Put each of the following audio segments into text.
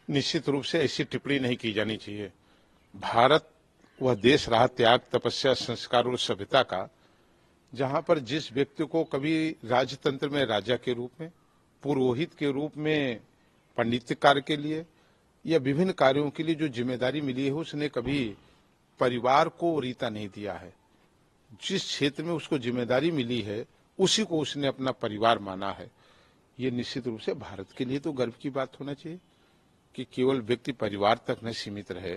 निश्चित रूप से ऐसी टिप्पणी नहीं की जानी चाहिए। भारत वह देश रहा त्याग, तपस्या, संस्कार और सभ्यता का, जहां पर जिस व्यक्ति को कभी राजतंत्र में राजा के रूप में, पुरोहित के रूप में पंडित कार्य के लिए या विभिन्न कार्यों के लिए जो जिम्मेदारी मिली है, उसने कभी परिवार को रीता नहीं दिया है। जिस क्षेत्र में उसको जिम्मेदारी मिली है उसी को उसने अपना परिवार माना है। ये निश्चित रूप से भारत के लिए तो गर्व की बात होना चाहिए कि केवल व्यक्ति परिवार तक न सीमित रहे,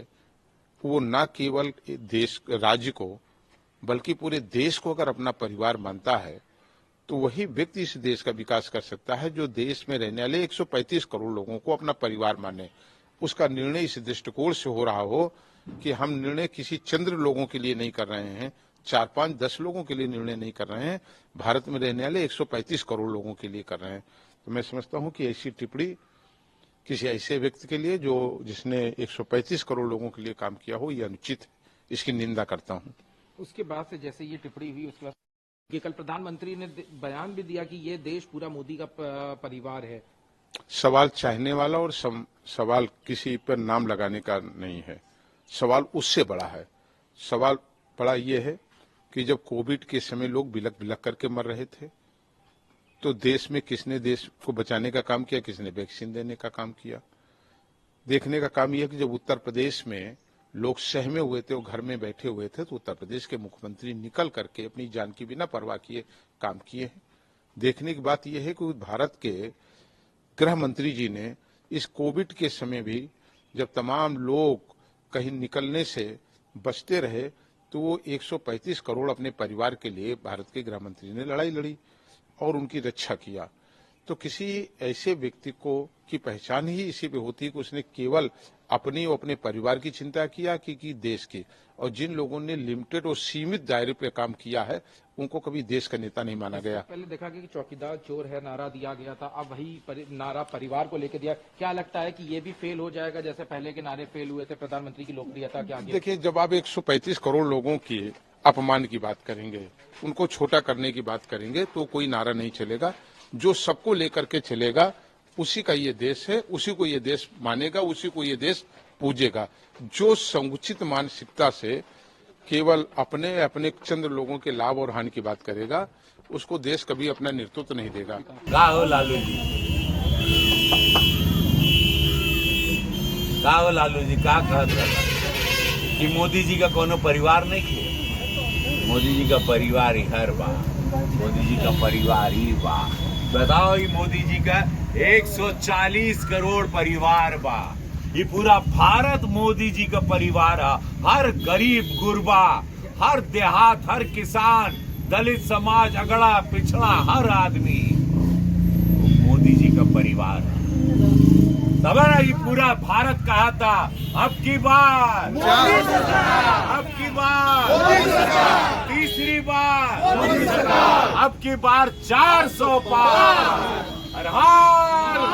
वो न केवल देश राज्य को बल्कि पूरे देश को अगर अपना परिवार मानता है तो वही व्यक्ति इस देश का विकास कर सकता है जो देश में रहने वाले 135 करोड़ लोगों को अपना परिवार माने। उसका निर्णय इस दृष्टिकोण से हो रहा हो कि हम निर्णय किसी चंद्र लोगों के लिए नहीं कर रहे हैं, 4, 5, 10 लोगों के लिए निर्णय नहीं कर रहे हैं, भारत में रहने वाले 135 करोड़ लोगों के लिए कर रहे हैं। तो मैं समझता हूं कि ऐसी टिप्पणी किसी ऐसे व्यक्ति के लिए जिसने 135 करोड़ लोगों के लिए काम किया हो, यह अनुचित है। इसकी निंदा करता हूं। उसके बाद से जैसे ये टिप्पणी हुई उसके बाद कि कल प्रधानमंत्री ने बयान भी दिया कि ये देश पूरा मोदी का परिवार है। सवाल चाहने वाला और सवाल किसी पर नाम लगाने का नहीं है। सवाल उससे बड़ा है। सवाल बड़ा ये है कि जब कोविड के समय लोग बिलक बिलक करके मर रहे थे तो देश में किसने देश को बचाने का काम किया, किसने वैक्सीन देने का काम किया। देखने का काम यह है कि जब उत्तर प्रदेश में लोग सहमे हुए थे, वो घर में बैठे हुए थे, तो उत्तर प्रदेश के मुख्यमंत्री निकल करके अपनी जान की बिना परवाह किए काम किए हैं। देखने की बात यह है कि भारत के गृह मंत्री जी ने इस कोविड के समय भी जब तमाम लोग कहीं निकलने से बचते रहे तो वो 135 करोड़ अपने परिवार के लिए भारत के गृह मंत्री ने लड़ाई लड़ी और उनकी रक्षा किया। तो किसी ऐसे व्यक्ति को की पहचान ही इसी पे होती है कि उसने केवल अपनी और अपने परिवार की चिंता किया कि देश की। और जिन लोगों ने लिमिटेड और सीमित दायरे पे काम किया है उनको कभी देश का नेता नहीं माना गया। पहले देखा कि चौकीदार चोर है नारा दिया गया था, अब वही नारा परिवार को लेकर दिया। क्या लगता है कि ये भी फेल हो जाएगा जैसे पहले के नारे फेल हुए थे? प्रधानमंत्री की लोकप्रियता क्या? देखिए, जब आप 135 करोड़ लोगों की अपमान की बात करेंगे, उनको छोटा करने की बात करेंगे तो कोई नारा नहीं चलेगा। जो सबको लेकर के चलेगा उसी का ये देश है, उसी को ये देश मानेगा, उसी को ये देश पूजेगा। जो संकुचित मानसिकता से केवल अपने अपने चंद लोगों के लाभ और हानि की बात करेगा, उसको देश कभी अपना नेतृत्व नहीं देगा। का हो लालू जी, का हो लालू जी, का कहत रहा कि मोदी जी का कोनो परिवार नहीं है? मोदी जी का परिवार ही हर बा, मोदी जी का परिवार ही बा। बताओ, ये मोदी जी का 140 करोड़ परिवार बा। ये पूरा भारत मोदी जी का परिवार है। हर गरीब गुरबा, हर देहात, हर किसान, दलित समाज, अगड़ा पिछड़ा हर आदमी मोदी जी का परिवार है। तब ना ये पूरा भारत कहा था अब की बार, अब की बार, तीसरी बार, अब की बार 400 पार। हर